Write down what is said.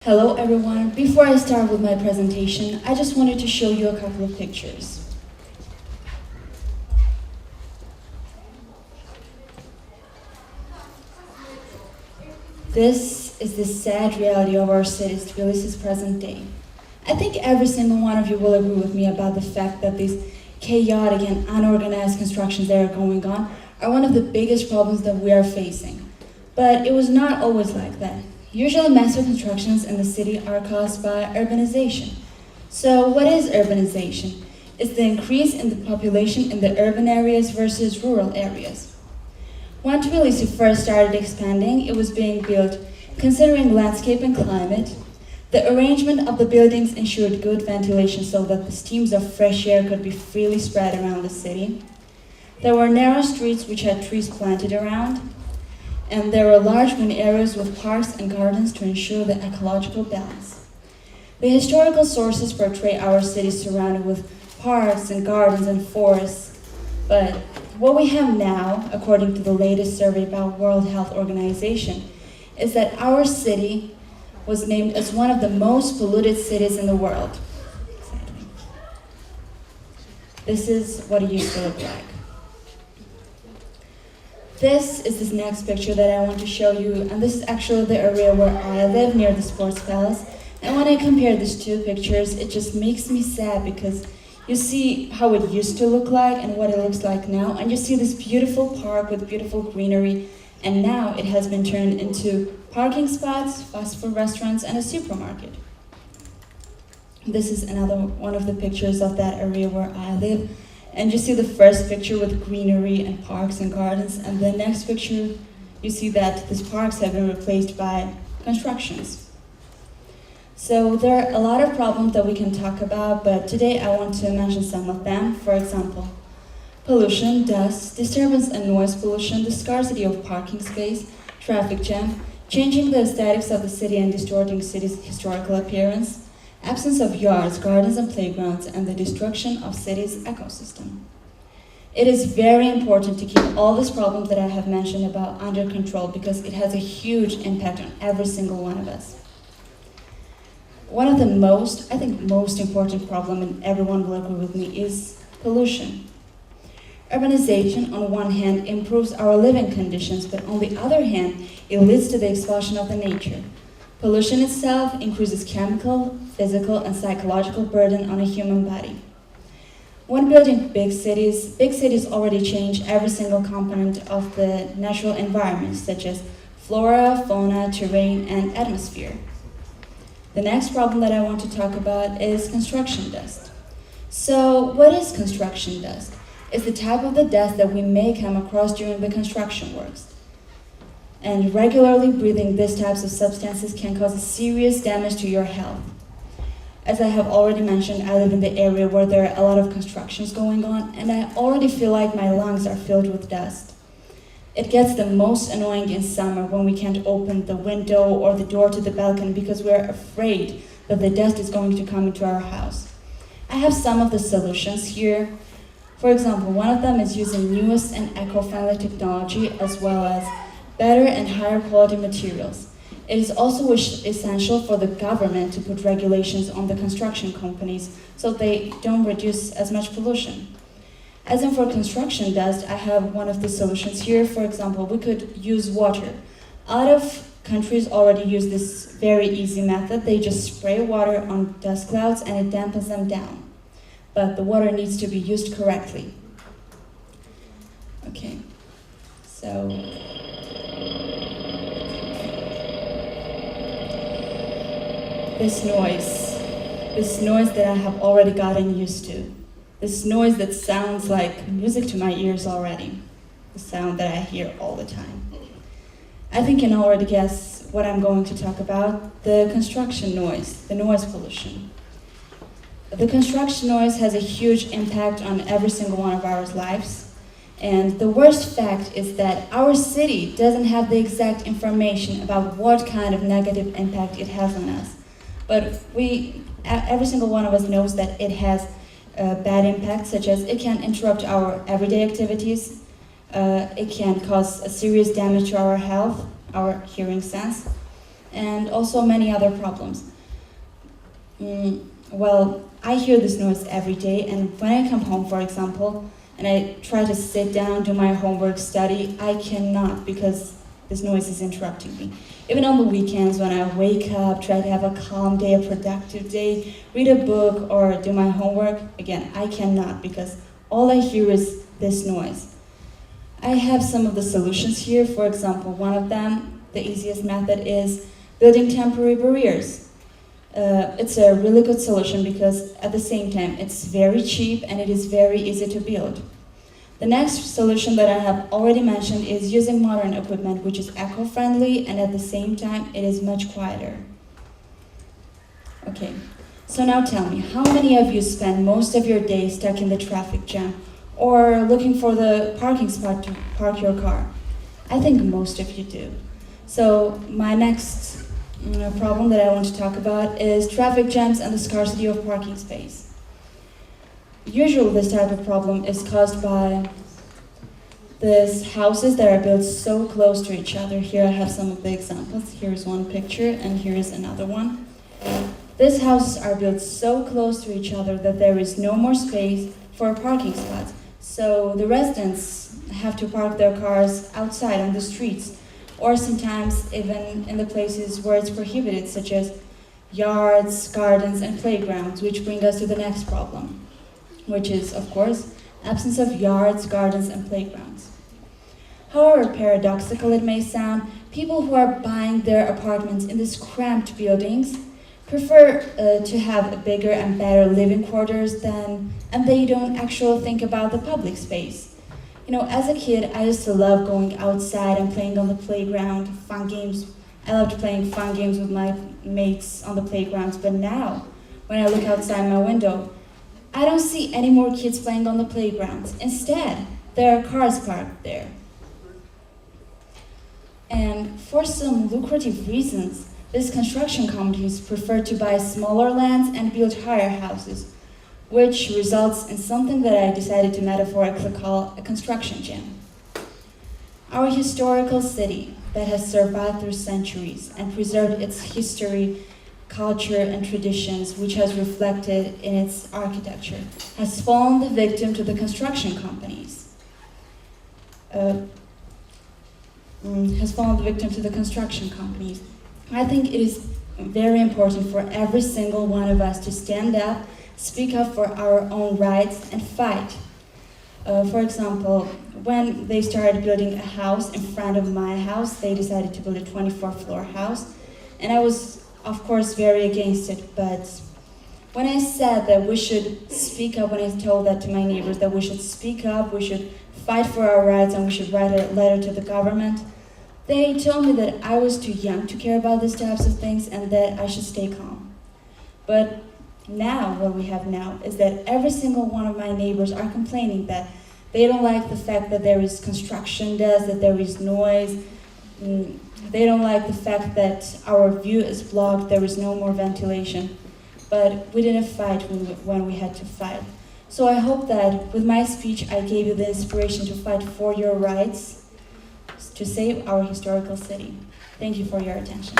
Hello everyone, before I start with my presentation, I just wanted to show you a couple of pictures. This is the sad reality of our city's Tbilisi's present day. I think every single one of you will agree with me about the fact that these chaotic and unorganized constructions that are going on are one of the biggest problems that we are facing. But it was not always like that. Usually massive constructions in the city are caused by urbanization. So what is urbanization? It's the increase in the population in the urban areas versus rural areas. When Tbilisi first started expanding, it was being built considering landscape and climate. The arrangement of the buildings ensured good ventilation so that the streams of fresh air could be freely spread around the city. There were narrow streets which had trees planted around, and there were large green areas with parks and gardens to ensure the ecological balance. The historical sources portray our city surrounded with parks and gardens and forests, but what we have now, according to the latest survey by World Health Organization, is that our city was named as one of the most polluted cities in the world. This is what it used to look like. This is this next picture that I want to show you, and this is actually the area where I live, near the Sports Palace. And when I compare these two pictures, it just makes me sad because you see how it used to look like and what it looks like now, and you see this beautiful park with beautiful greenery, and now it has been turned into parking spots, fast food restaurants, and a supermarket. This is another one of the pictures of that area where I live. And you see the first picture with greenery and parks and gardens, and the next picture you see that these parks have been replaced by constructions. So there are a lot of problems that we can talk about, but today I want to mention some of them. For example, pollution, dust, disturbance and noise pollution, the scarcity of parking space, traffic jam, changing the aesthetics of the city and distorting city's historical appearance, absence of yards, gardens and playgrounds, and the destruction of city's ecosystem. It is very important to keep all these problems that I have mentioned about under control because it has a huge impact on every single one of us. One of the most important problem, and everyone will agree with me, is pollution. Urbanization, on one hand, improves our living conditions, but on the other hand, it leads to the expulsion of the nature. Pollution itself increases chemical, physical, and psychological burden on a human body. When building big cities already change every single component of the natural environment, such as flora, fauna, terrain, and atmosphere. The next problem that I want to talk about is construction dust. So, what is construction dust? It's the type of the dust that we may come across during the construction works. And regularly breathing these types of substances can cause serious damage to your health. As I have already mentioned, I live in the area where there are a lot of constructions going on, and I already feel like my lungs are filled with dust. It gets the most annoying in summer when we can't open the window or the door to the balcony because we're afraid that the dust is going to come into our house. I have some of the solutions here. For example, one of them is using newest and eco-friendly technology as well as better and higher quality materials. It is also essential for the government to put regulations on the construction companies so they don't reduce as much pollution. As in for construction dust, I have one of the solutions here. For example, we could use water. A lot of countries already use this very easy method. They just spray water on dust clouds and it dampens them down. But the water needs to be used correctly. Okay, so this noise that I have already gotten used to. This noise that sounds like music to my ears already. The sound that I hear all the time. I think you can already guess what I'm going to talk about, the construction noise, the noise pollution. The construction noise has a huge impact on every single one of our lives. And the worst fact is that our city doesn't have the exact information about what kind of negative impact it has on us. But every single one of us knows that it has bad impacts, such as it can interrupt our everyday activities, it can cause a serious damage to our health, our hearing sense, and also many other problems. Well, I hear this noise every day, and when I come home, for example, and I try to sit down, do my homework, study, I cannot because this noise is interrupting me. Even on the weekends when I wake up, try to have a calm day, a productive day, read a book or do my homework, again, I cannot because all I hear is this noise. I have some of the solutions here. For example, one of them, the easiest method is building temporary barriers. It's a really good solution because at the same time it's very cheap and it is very easy to build. The next solution that I have already mentioned is using modern equipment, which is eco-friendly and at the same time it is much quieter. Okay, so now tell me, how many of you spend most of your day stuck in the traffic jam or looking for the parking spot to park your car? I think most of you do. So my next problem that I want to talk about is traffic jams and the scarcity of parking space. Usually this type of problem is caused by these houses that are built so close to each other. Here I have some of the examples. Here's one picture and here's another one. These houses are built so close to each other that there is no more space for parking spots. So the residents have to park their cars outside on the streets, or sometimes even in the places where it's prohibited, such as yards, gardens, and playgrounds, which bring us to the next problem, which is, of course, absence of yards, gardens, and playgrounds. However paradoxical it may sound, people who are buying their apartments in these cramped buildings prefer to have bigger and better living quarters and they don't actually think about the public space. You know, as a kid, I used to love going outside and playing on the playground, fun games. I loved playing fun games with my mates on the playgrounds, but now, when I look outside my window, I don't see any more kids playing on the playgrounds. Instead, there are cars parked there. And for some lucrative reasons, these construction companies prefer to buy smaller lands and build higher houses, which results in something that I decided to metaphorically call a construction jam. Our historical city that has survived through centuries and preserved its history, culture, and traditions, which has reflected in its architecture, has fallen the victim to the construction companies. I think it is very important for every single one of us to stand up, speak up for our own rights, and fight. For example, when they started building a house in front of my house, they decided to build a 24-floor house, and I was, of course, very against it, but when I said that we should speak up, when I told that to my neighbors, that we should speak up, we should fight for our rights, and we should write a letter to the government, they told me that I was too young to care about these types of things and that I should stay calm. But now, what we have now is that every single one of my neighbors are complaining that they don't like the fact that there is construction dust, that there is noise. They don't like the fact that our view is blocked, there is no more ventilation. But we didn't fight when we had to fight. So I hope that with my speech I gave you the inspiration to fight for your rights, to save our historical city. Thank you for your attention.